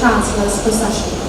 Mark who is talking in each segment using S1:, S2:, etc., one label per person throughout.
S1: Chancellor's procession.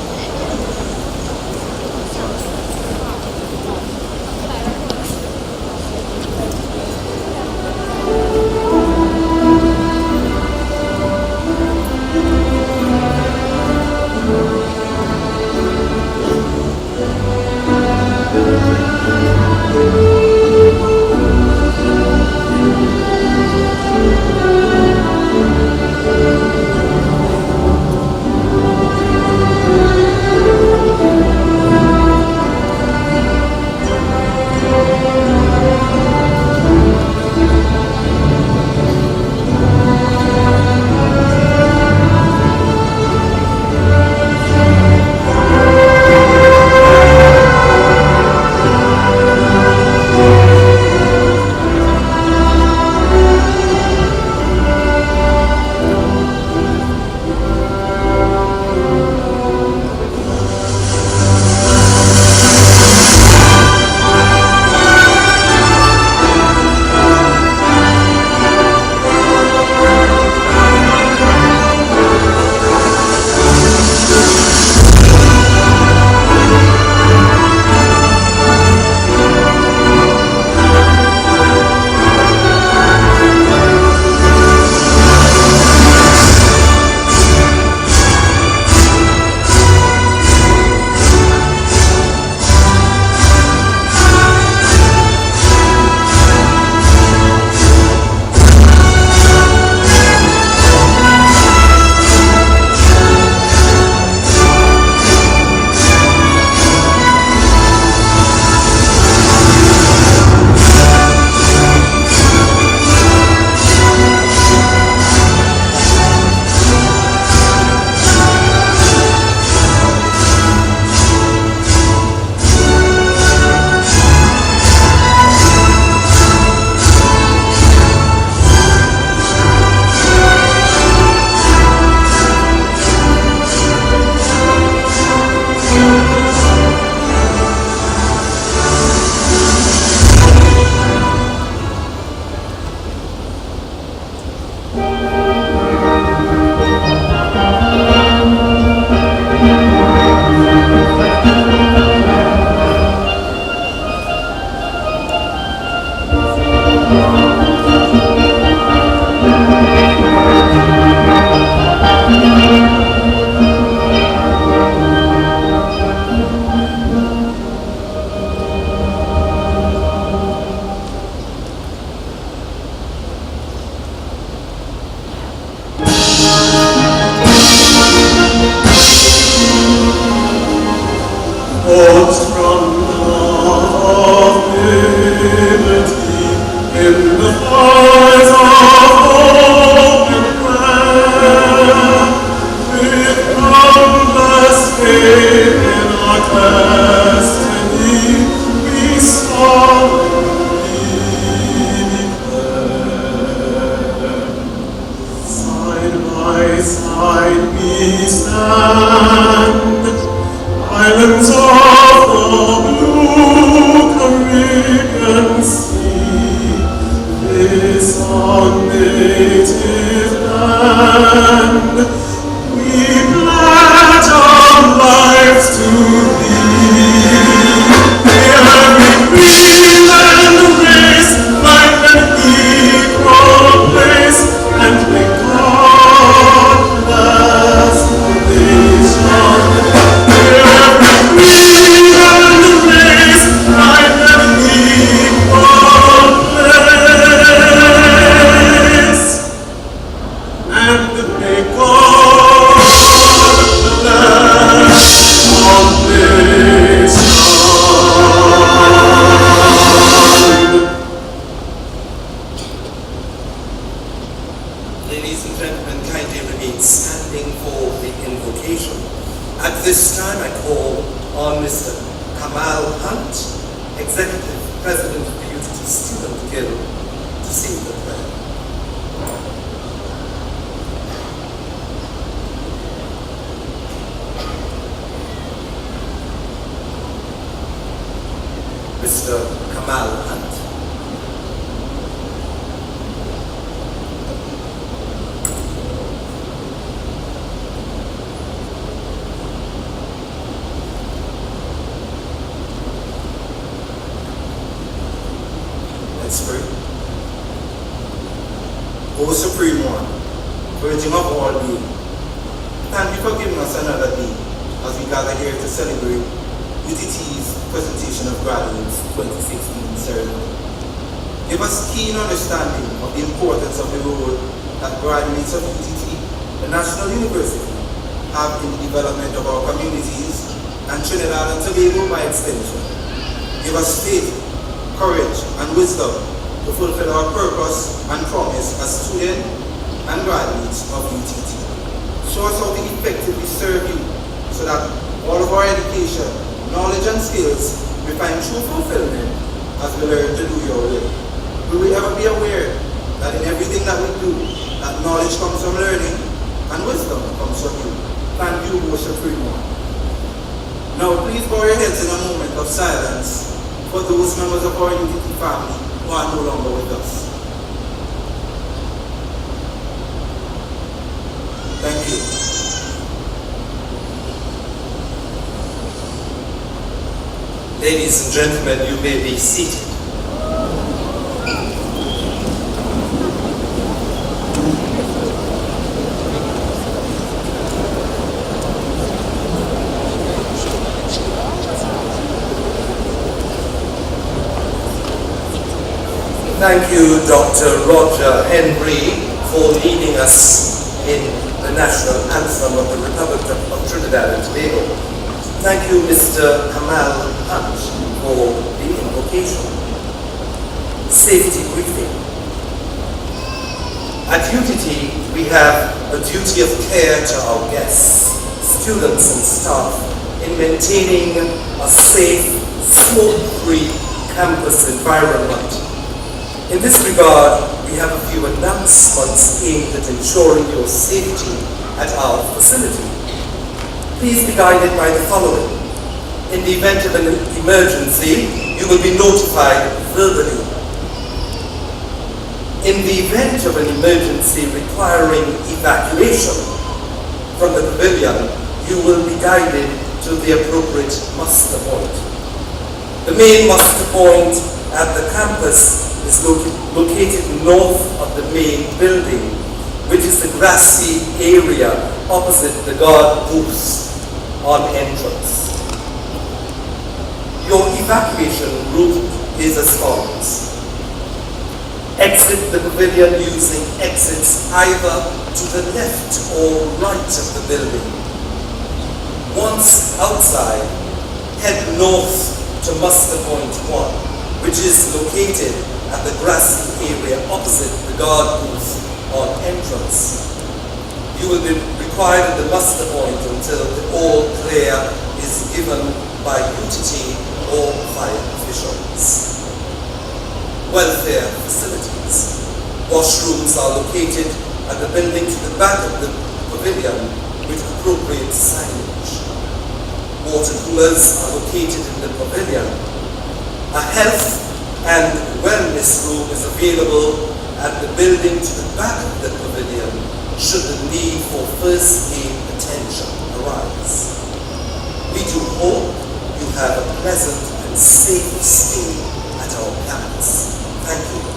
S1: O Supreme One, Virgin of all being, thank you for giving us another day as we gather here to celebrate UTT's presentation of graduates 2016 ceremony. Give us keen understanding of the importance of the role that graduates of UTT, the National University, have in the development of our communities and Trinidad and Tobago by extension. Give us faith, courage, and wisdom to fulfill our purpose and promise as students and graduates of UTT. Show us how to effectively serve you so that all of our education, knowledge, and skills will find true fulfillment as we learn to do your will. Will we ever be aware that in everything that we do, that knowledge comes from learning and wisdom comes from you? Thank you, O Supreme One. Now, please bow your heads in a moment of silence for those members of our UTT family who are no longer with us. Thank you.
S2: Ladies and gentlemen, you may be seated. Thank you, Dr. Roger Henry, for leading us in the national anthem of the Republic of Trinidad and Tobago. Thank you, Mr. Kamal Hunt, for the invocation. Safety briefing. At UTT, we have a duty of care to our guests, students and staff in maintaining a safe, smoke-free campus environment. In this regard, we have a few announcements aimed at ensuring your safety at our facility. Please be guided by the following. In the event of an emergency, you will be notified verbally. In the event of an emergency requiring evacuation from the pavilion, you will be guided to the appropriate muster point. The main muster point at the campus is located north of the main building, which is the grassy area opposite the guard booths on entrance. Your evacuation route is as follows. Exit the pavilion using exits either to the left or right of the building. Once outside, head north to muster point 1, which is located at the grassy area opposite the guard booth on entrance. You will be required at the muster point until the all clear is given by UTT or fire officials. Welfare facilities. Washrooms are located at the building to the back of the pavilion with appropriate signage. Water coolers are located in the pavilion. A health and wellness room is available at the building to the back of the pavilion should the need for first aid attention arise. We do hope you have a pleasant and safe stay at our campus. Thank you.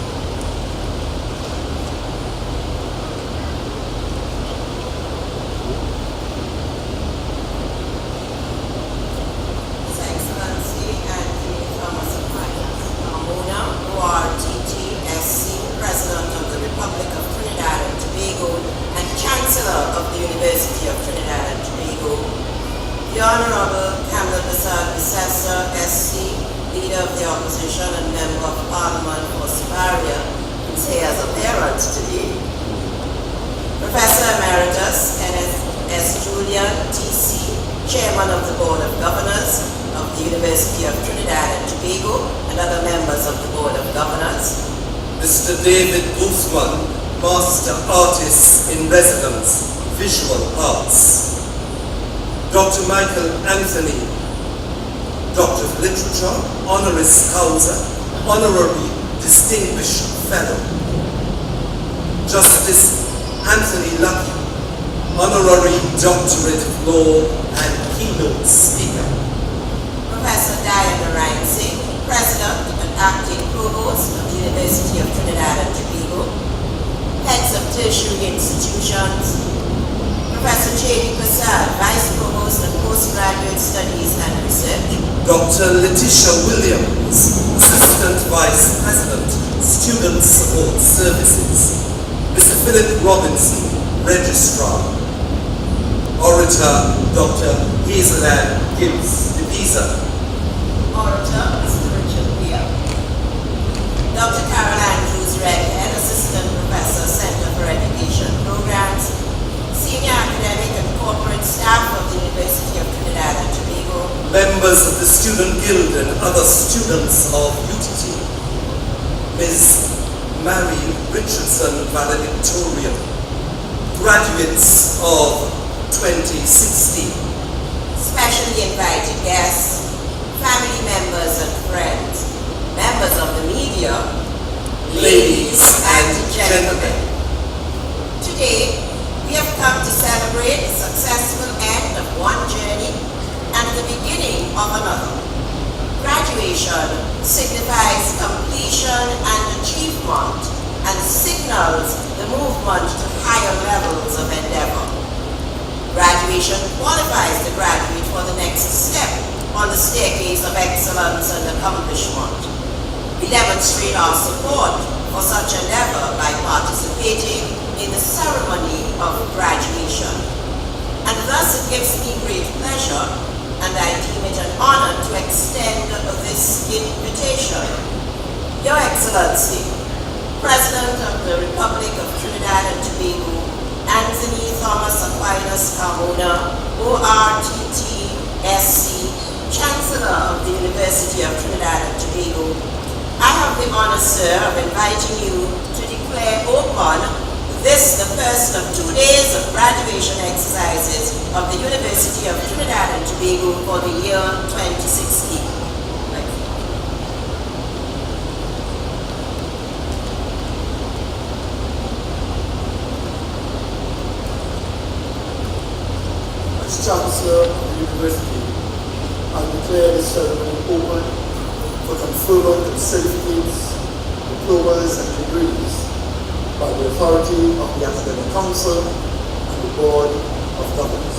S3: Chancellor of the University of Trinidad and Tobago, the Honorable Assessor SC, Leader of the Opposition and Member of Parliament for Siparia, who is here as a parent today, Professor Emeritus N.S. Julian, TC, Chairman of the Board of Governors of the University of Trinidad and Tobago, and other members of the Board of Governors,
S2: Mr. David Guzman, Master Artist in Residence, Visual Arts. Dr. Michael Anthony, Doctor of Literature, Honoris Causa, Honorary Distinguished Fellow. Justice Anthony Lucky, Honorary Doctorate of Law and Keynote Speaker.
S3: Professor Diana Ryan-Singh, President and Acting Provost of the University of Trinidad and Tobago. heads of tertiary institutions, Professor J.B. Prasad, Vice Provost of Postgraduate Studies and Research,
S2: Dr. Letitia Williams, Assistant Vice President, Student Support Services, Mr. Philip Robinson, Registrar, Orator Dr. Hazelad Gibbs de Pisa,
S3: Orator Mr. Richard Beer, Dr. Carol Andrews Redhead, Assistant Professor, Center for Education Programs, Senior Academic and Corporate Staff of the University of Trinidad and Tobago,
S2: members of the Student Guild and other students of UTT, Ms. Mary Richardson valedictorian, graduates of 2016,
S3: specially invited guests, family members and friends, members of the media,
S2: ladies and gentlemen.
S3: Today, we have come to celebrate the successful end of one journey and the beginning of another. Graduation signifies completion and achievement and signals the movement to higher levels of endeavor. Graduation qualifies the graduate for the next step on the staircase of excellence and accomplishment. We demonstrate our support for such endeavor by participating in the ceremony of graduation. And thus it gives me great pleasure, and I deem it an honor to extend this invitation. Your Excellency, President of the Republic of Trinidad and Tobago, Anthony Thomas Aquinas Carmona, ORTT, SC, Chancellor of the University of Trinidad and Tobago, I have the honor, sir, of inviting you to declare open this, the first of 2 days of graduation exercises of the University of Trinidad and Tobago for the year 2016.
S4: As Chancellor of the University, I declare this ceremony open for conferment of certificates, diplomas, and degrees by the authority of the Academic Council and the Board of Governors.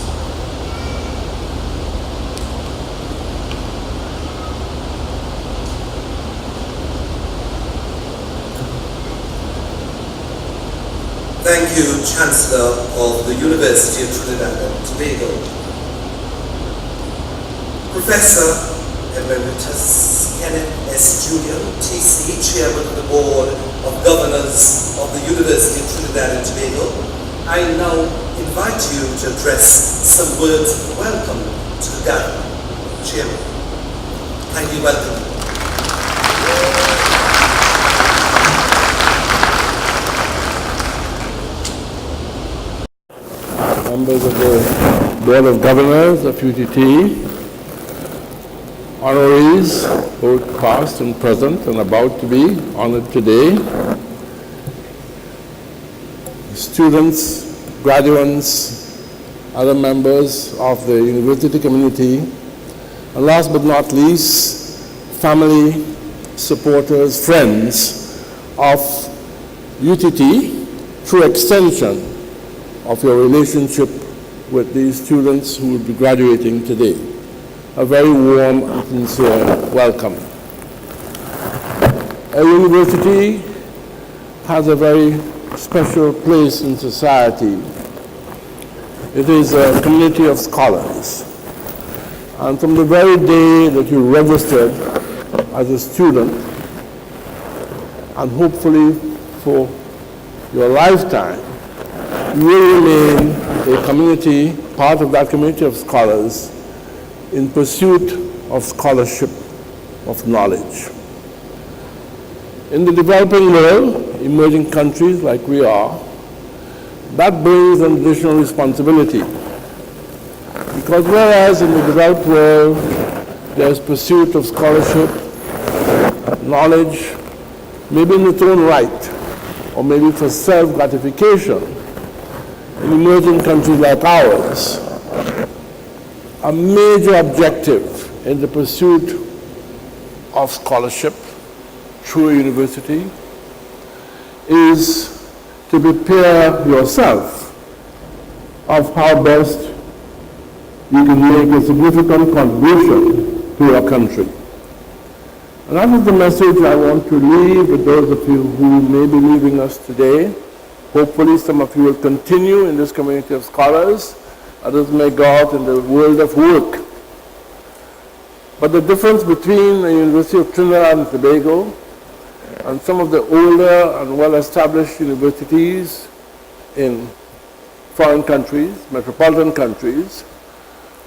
S2: Thank you, Chancellor of the University of Trinidad and Tobago. Professor Emeritus Kenneth S. Julian, TC, Chairman of the Board of Governors of the University of Trinidad and Tobago, I now invite you to address some words of welcome to the gathering. Chairman, kindly welcome.
S5: Members of the Board of Governors of UTT, honorees, both past and present and about to be honored today, students, graduates, other members of the university community, and last but not least, family, supporters, friends of UTT through extension of your relationship with these students who will be graduating today. A very warm and sincere welcome. A university has a very special place in society. It is a community of scholars. And from the very day that you registered as a student, and hopefully for your lifetime, you will remain a community, part of that community of scholars, in pursuit of scholarship, of knowledge. In the developing world, emerging countries like we are, that brings an additional responsibility. Because whereas in the developed world, there's pursuit of scholarship, knowledge, maybe in its own right, or maybe for self-gratification, in emerging countries like ours, a major objective in the pursuit of scholarship through a university is to prepare yourself of how best you can make a significant contribution to your country. And that is the message I want to leave with those of you who may be leaving us today. Hopefully some of you will continue in this community of scholars. Others may go out in the world of work. But the difference between the University of Trinidad and Tobago and some of the older and well-established universities in foreign countries, metropolitan countries,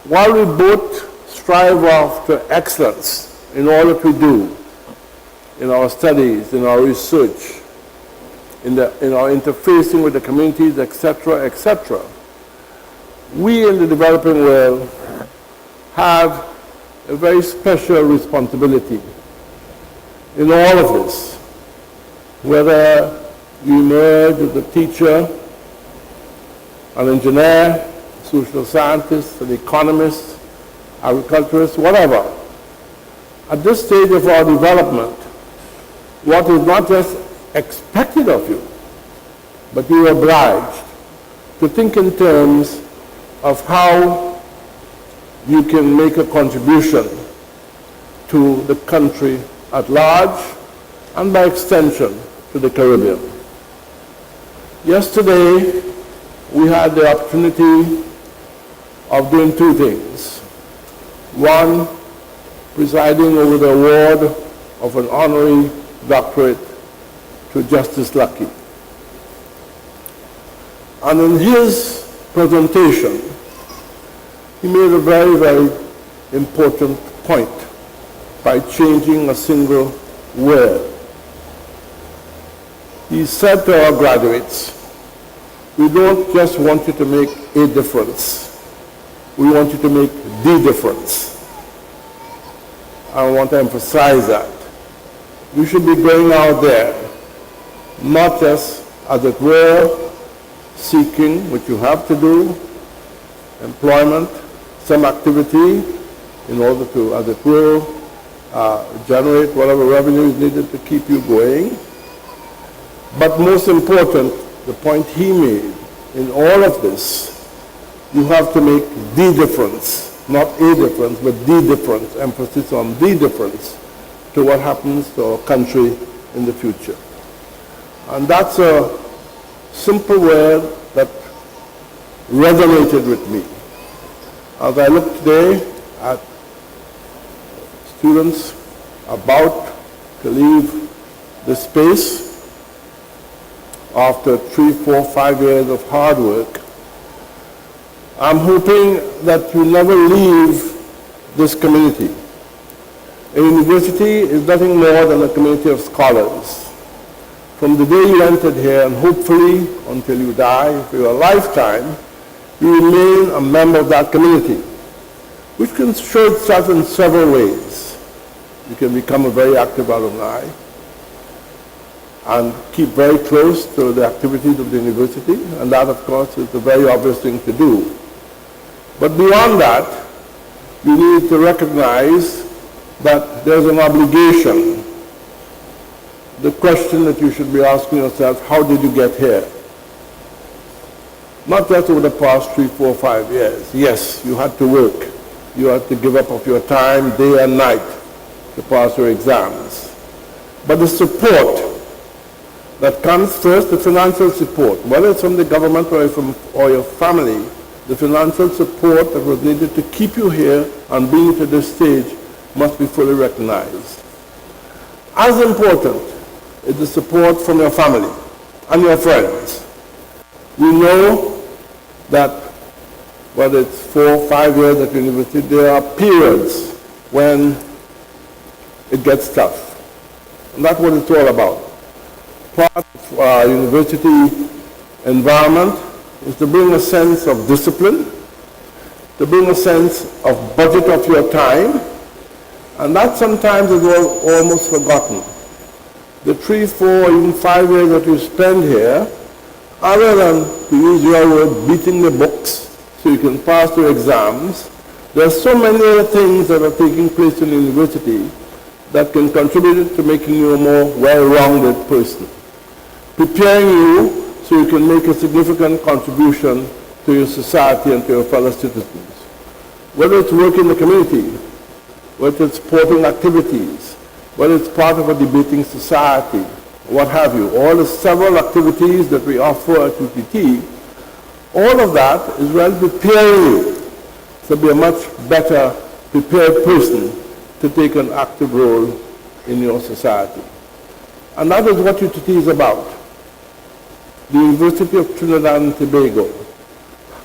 S5: while we both strive after excellence in all that we do, in our studies, in our research, in our interfacing with the communities, etc., etc., we in the developing world have a very special responsibility in all of this. Whether you emerge as a teacher, an engineer, social scientist, an economist, agriculturist, whatever. At this stage of our development, what is not just expected of you, but you are obliged to think in terms of how you can make a contribution to the country at large and by extension to the Caribbean. Yesterday, we had the opportunity of doing two things. One, presiding over the award of an honorary doctorate to Justice Lucky. And in his presentation, he made a very, very important point by changing a single word. He said to our graduates, we don't just want you to make a difference. We want you to make the difference. I want to emphasize that. You should be going out there, not just, as it were, seeking, which you have to do, employment, some activity, in order to, as it were, generate whatever revenue is needed to keep you going. But most important, the point he made, in all of this, you have to make the difference, not a difference, but the difference, emphasis on the difference to what happens to our country in the future. And that's a simple word that resonated with me. As I look today at students about to leave the space after 3, 4, 5 years of hard work, I'm hoping that you never leave this community. A university is nothing more than a community of scholars. From the day you entered here, and hopefully until you die, for your lifetime, you remain a member of that community, which can show itself in several ways. You can become a very active alumni and keep very close to the activities of the university, and that, of course, is a very obvious thing to do. But beyond that, you need to recognize that there's an obligation. The question that you should be asking yourself, how did you get here? Not just over the past 3, 4, 5 years. Yes, you had to work. You had to give up of your time day and night to pass your exams. But the support that comes first, the financial support, whether it's from the government or your family, the financial support that was needed to keep you here and bring you to this stage must be fully recognized. As important is the support from your family and your friends. We know that whether it's 4 or 5 years at university, there are periods when it gets tough. And that's what it's all about. Part of our university environment is to bring a sense of discipline, to bring a sense of budget of your time, and that sometimes is almost forgotten. The 3, 4, even 5 years that you spend here, other than, to use your word, beating the books so you can pass your exams, there are so many other things that are taking place in the university that can contribute to making you a more well-rounded person, preparing you so you can make a significant contribution to your society and to your fellow citizens. Whether it's work in the community, whether it's sporting activities, whether it's part of a debating society, what have you, all the several activities that we offer at UTT, all of that is well preparing you to be a much better prepared person to take an active role in your society. And that is what UTT is about. The University of Trinidad and Tobago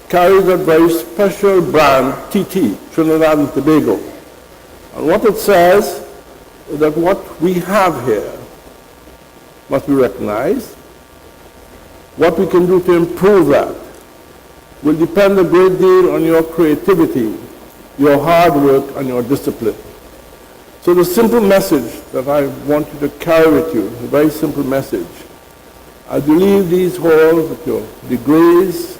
S5: carries a very special brand, TT, Trinidad and Tobago. And what it says is that what we have here must be recognized. What we can do to improve that will depend a great deal on your creativity, your hard work, and your discipline. So the simple message that I want you to carry with you, a very simple message, as you leave these halls with your degrees,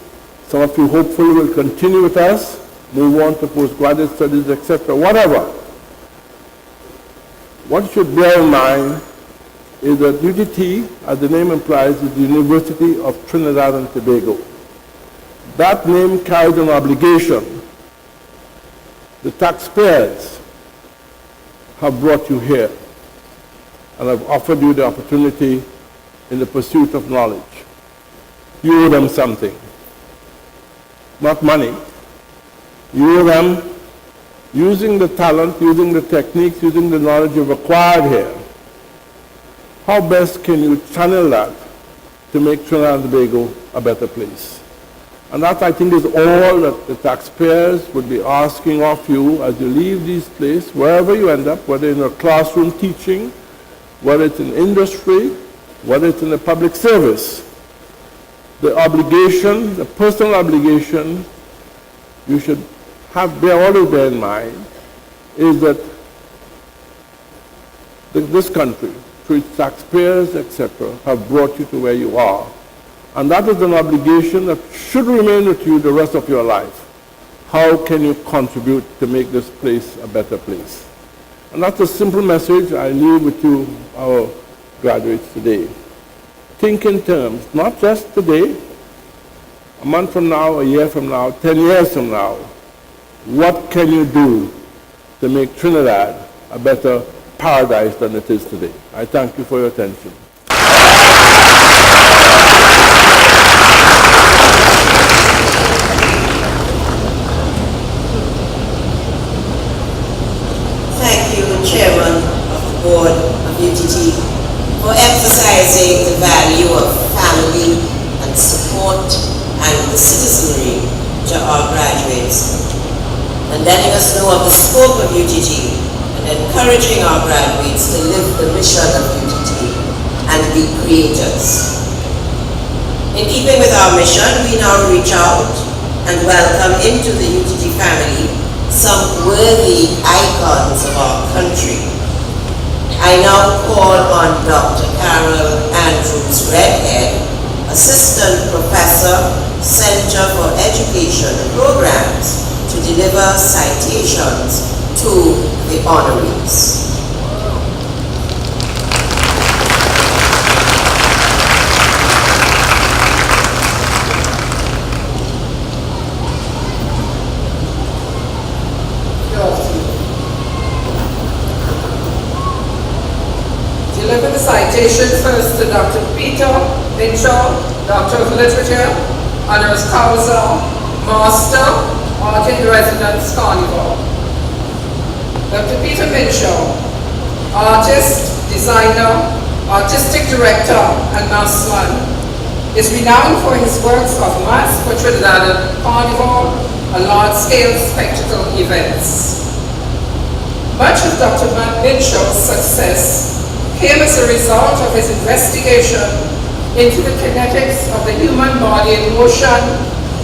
S5: some of you hopefully will continue with us, move on to postgraduate studies, etc., whatever. What you should bear in mind is that UTT, as the name implies, is the University of Trinidad and Tobago. That name carries an obligation. The taxpayers have brought you here and have offered you the opportunity in the pursuit of knowledge. You owe them something. Not money. You owe them using the talent, using the techniques, using the knowledge you've acquired here. How best can you channel that to make Trinidad and Tobago a better place? And that, I think, is all that the taxpayers would be asking of you as you leave this place, wherever you end up, whether in a classroom teaching, whether it's in industry, whether it's in the public service. The obligation, the personal obligation you should always bear in mind is that this country, through its taxpayers, etc., have brought you to where you are. And that is an obligation that should remain with you the rest of your life. How can you contribute to make this place a better place? And that's a simple message I leave with you, our graduates today. Think in terms, not just today, a month from now, a year from now, 10 years from now. What can you do to make Trinidad a better paradise than it is today? I thank you for your attention.
S3: Thank you, Chairman of the Board of UTT, for emphasizing the value of family and support and the citizenry to our graduates, and letting us know of the scope of UTT and encouraging our graduates to live the mission of UTT and be creators. In keeping with our mission, we now reach out and welcome into the UTT family some worthy icons of our country. I now call on Dr. Carol Andrews Redhead, Assistant Professor, Center for Education Programs, to deliver citations to the honorees.
S6: Deliver the citation first to Dr. Peter Minchall, Doctor of Literature, Honoris Causa, Master, Art in Residence, Carnival. Dr. Peter Minchall, artist, designer, artistic director, and massman, is renowned for his works of Mass for Trinidad Carnival and large-scale spectacle events. Much of Dr. Minchall's success came as a result of his investigation into the kinetics of the human body in motion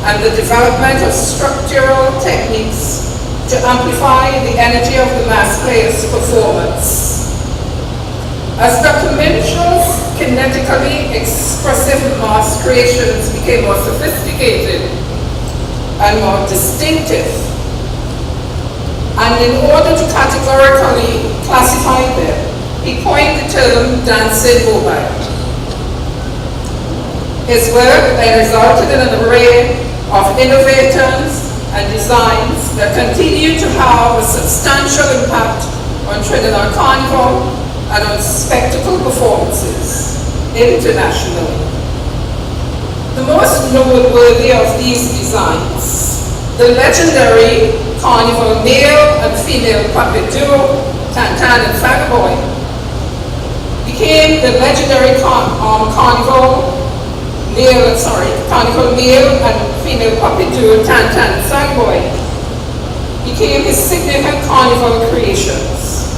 S6: and the development of structural techniques to amplify the energy of the mass player's performance. As Dr. Minchall's kinetically expressive mass creations became more sophisticated and more distinctive, and in order to categorically classify them, he coined the term dancing mobile. His work then resulted in an array of innovations and designs that continue to have a substantial impact on Trinidad Carnival and on spectacle performances internationally. The most noteworthy of these designs, the legendary Carnival male and female puppet duo, Tantan and Fagaboy, became the legendary Carnival male and female puppet duo, Tantan and Fagaboy, became his significant carnival creations.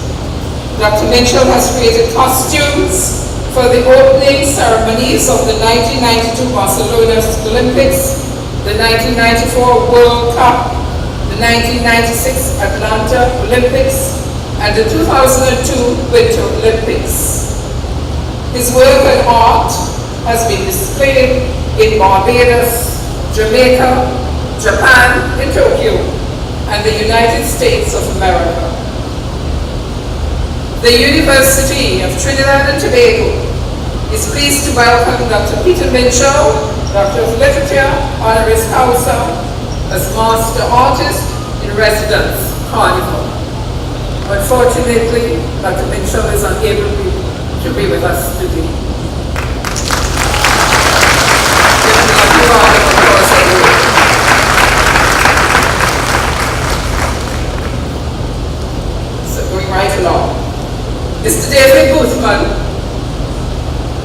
S6: Dr. Mitchell has created costumes for the opening ceremonies of the 1992 Barcelona Olympics, the 1994 World Cup, the 1996 Atlanta Olympics, and the 2002 Winter Olympics. His work and art has been displayed in Barbados, Jamaica, Japan, and Tokyo, and the United States of America. The University of Trinidad and Tobago is pleased to welcome Dr. Peter Minchell, Doctor of Literature, honoris causa, as Master Artist in Residence, Carnival. Unfortunately, Dr. Minchell is unable to be with us today. So going right along. Mr. David Boothman,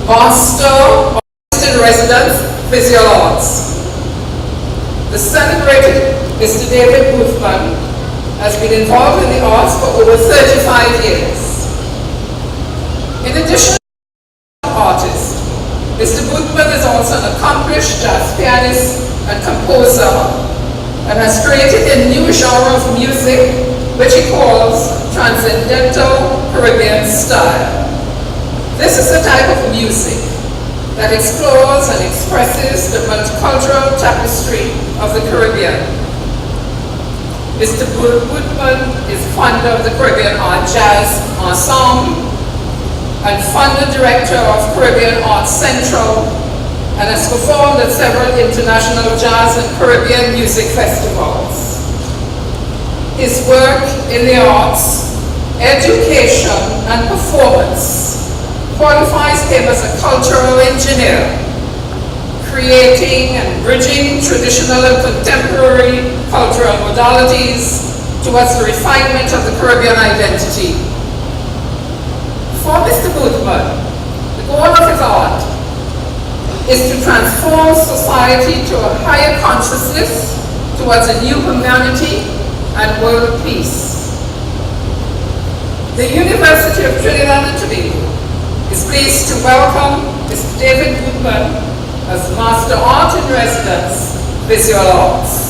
S6: Master Artist in Residence, Visual Arts. The celebrated Mr. David Boothman has been involved in the arts for over 35 years. In addition to artist, Mr. Boothman is also an accomplished jazz pianist and composer and has created a new genre of music which he calls transcendental Caribbean style. This is the type of music that explores and expresses the multicultural tapestry of the Caribbean. Mr. Boothman is founder of the Caribbean Art Jazz Ensemble and founder director of Caribbean Arts Central, and has performed at several international jazz and Caribbean music festivals. His work in the arts, education, and performance qualifies him as a cultural engineer, creating and bridging traditional and contemporary cultural modalities towards the refinement of the Caribbean identity. For Mr. Boothman, the goal of his art is to transform society to a higher consciousness towards a new humanity and world peace. The University of Trinidad and Tobago is pleased to welcome Mr. David Boothman as Master Art in Residence, Visual Arts.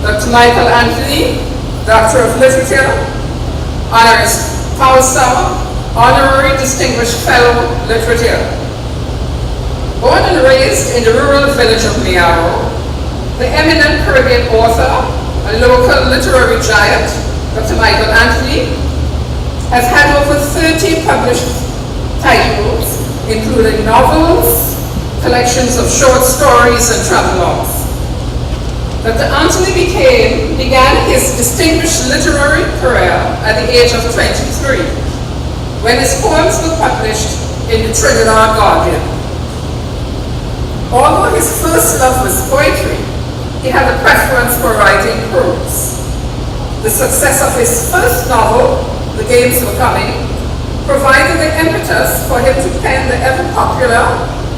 S6: Dr. Michael Anthony, Doctor of Literature, honoris causa, honorary distinguished fellow literature. Born and raised in the rural village of Miaro, the eminent Caribbean author and local literary giant, Dr. Michael Anthony, has had over 30 published titles, including novels, collections of short stories, and travelogues. Dr. Anthony began his distinguished literary career at the age of 23, when his poems were published in the Trinidad Guardian. Although his first love was poetry, he had a preference for writing prose. the success of his first novel, The Games Were Coming, provided the impetus for him to pen the ever-popular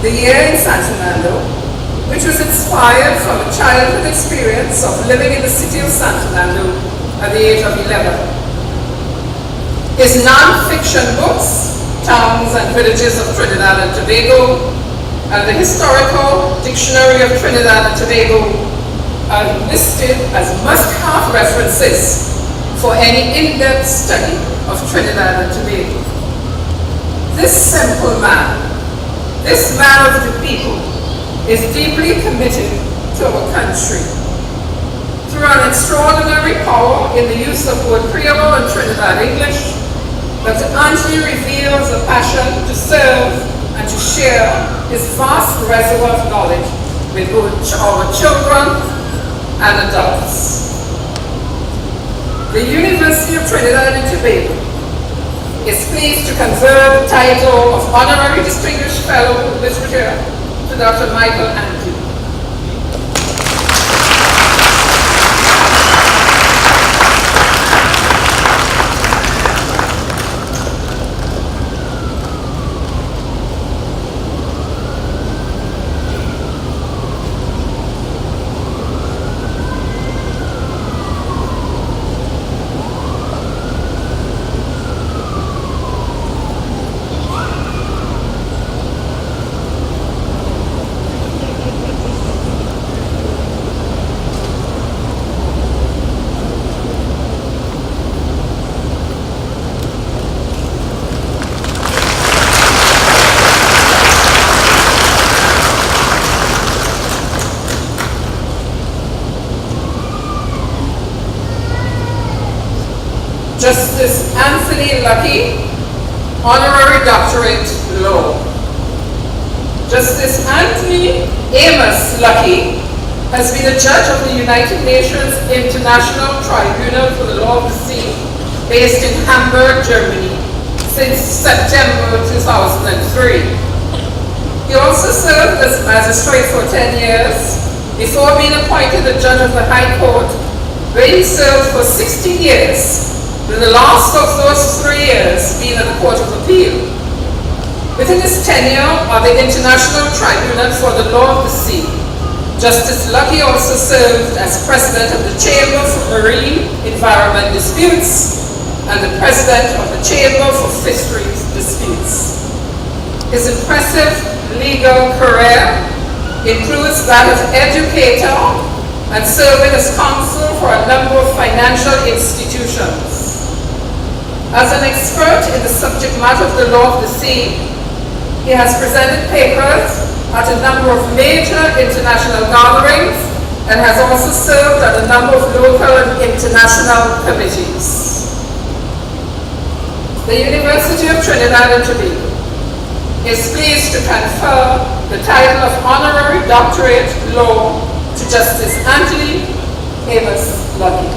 S6: The Year in San Fernando, which was inspired from a childhood experience of living in the city of San Fernando at the age of 11. His non-fiction books, Towns and Villages of Trinidad and Tobago, and the Historical Dictionary of Trinidad and Tobago are listed as must-have references for any in-depth study of Trinidad and Tobago. This simple man, this man of the people, is deeply committed to our country. Through an extraordinary power in the use of both Creole and Trinidad English, Dr. Anthony reveals a passion to serve and to share his vast reservoir of knowledge with both our children and adults. The University of Trinidad and Tobago is pleased to confer the title of Honorary Distinguished Fellow of Literature to Dr. Michael Anthony. Justice Anthony Lucky, Honorary Doctorate, Law. Justice Anthony Amos Lucky has been a judge of the United Nations International Tribunal for the Law of the Sea, based in Hamburg, Germany, since September 2003. He also served as magistrate for 10 years, before being appointed a judge of the High Court, where he served for 16 years, with the last of those 3 years being at the Court of Appeal. Within his tenure of the International Tribunal for the Law of the Sea, Justice Lucky also served as President of the Chamber for Marine Environment Disputes and the President of the Chamber for Fisheries Disputes. His impressive legal career includes that of educator and serving as counsel for a number of financial institutions. As an expert in the subject matter of the law of the sea, he has presented papers at a number of major international gatherings and has also served at a number of local and international committees. The University of Trinidad and Tobago is pleased to confer the title of Honorary Doctorate Law to Justice Anthony Amos Lucky.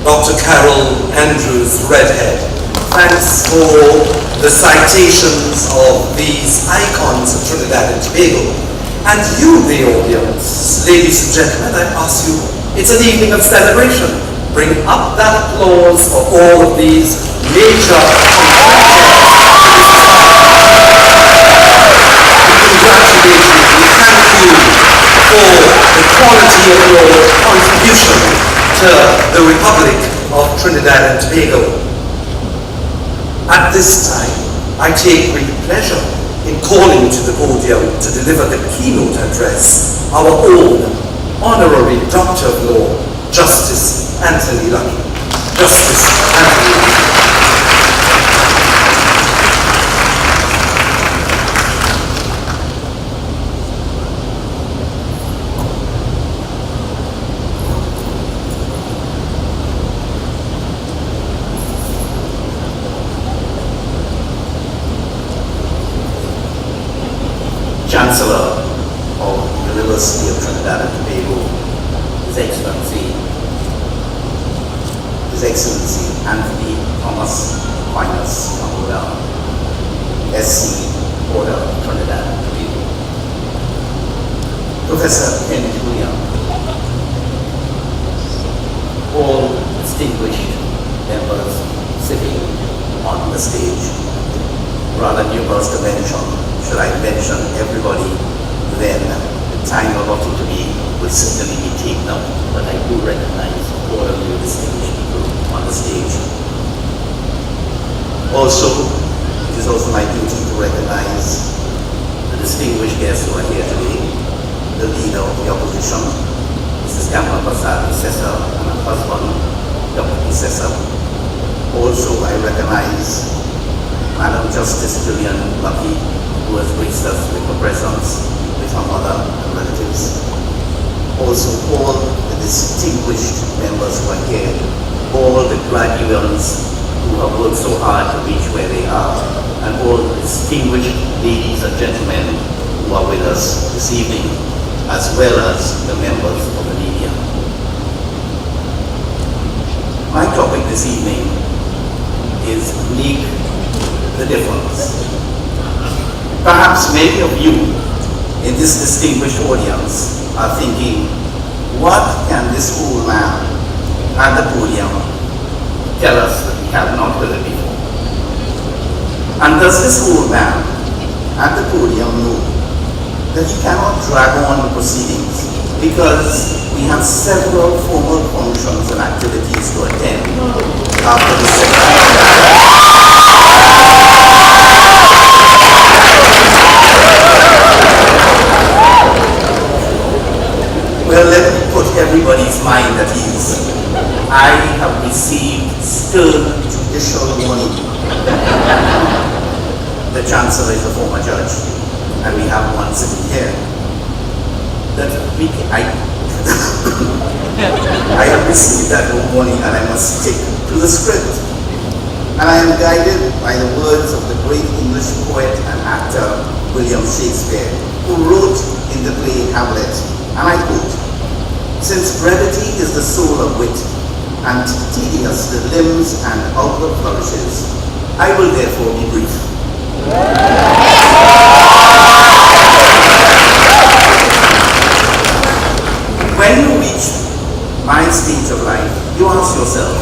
S2: Dr. Carol Andrews Redhead, thanks for the citations of these icons of Trinidad and Tobago. And you, the audience, ladies and gentlemen, I ask you, it's an evening of celebration. Bring up that applause for all of these major congratulations. We thank you for the quality of your contribution to the Republic of Trinidad and Tobago. At this time, I take great pleasure in calling to the podium to deliver the keynote address our own Honorary Doctor of Law, Justice Anthony Lucky. Justice Anthony Lucky.
S7: University of Trinidad and Tobago, His Excellency Anthony Thomas Aquinas Campbell, SC, Order of Trinidad and Tobago, Professor Ken Julian, all distinguished members sitting on the stage. Rather numerous to mention. Should I mention everybody, then the time allotted to me will certainly be taken up, but I do recognize all of you distinguished people on the stage. Also, it is also my duty to recognize the distinguished guests who are here today, the leader of the opposition, Mrs. Kamala Prasad-Sessa, and her husband, Dr. Sessa. Also, I recognize Madam Justice Julian Lucky, who has graced us with her presence, with her mother and relatives. Also, all the distinguished members who are here, all the graduates who have worked so hard to reach where they are, and all the distinguished ladies and gentlemen who are with us this evening, as well as the members of the media. My topic this evening is Make the Difference. Perhaps many of you in this distinguished audience are thinking, what can this old man at the podium tell us that we have not heard before? And does this old man at the podium know that he cannot drag on the proceedings because we have several formal functions and activities to attend after the session? Well, let me put everybody's mind at ease. I have received stern judicial warning. The Chancellor is a former judge, and we have one sitting here. That I have received that warning, and I must stick to the script. And I am guided by the words of the great English poet and actor William Shakespeare, who wrote in the play Hamlet, and I quote, "Since brevity is the soul of wit, and tedious the limbs and outward flourishes, I will therefore be brief." When you reach my stage of life, you ask yourself,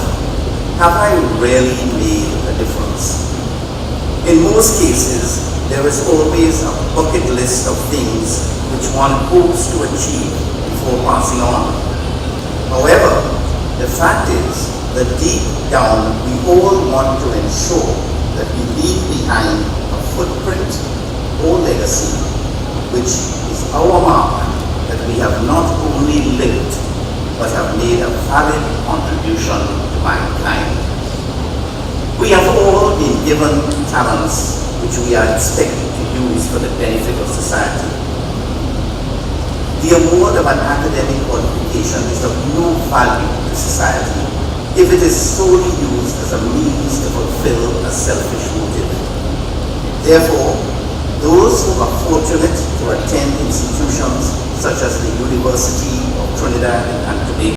S7: have I really made a difference? In most cases, there is always a bucket list of things which one hopes to achieve before passing on. However, the fact is that deep down, we all want to ensure that we leave behind a footprint or legacy, which is our mark that we have not only lived, but have made a valid contribution to mankind. We have all been given talents which we are expected to use for the benefit of society. The award of an academic qualification is of no value to society if it is solely used as a means to fulfill a selfish motive. Therefore, those who are fortunate to attend institutions such as the University of Trinidad and Tobago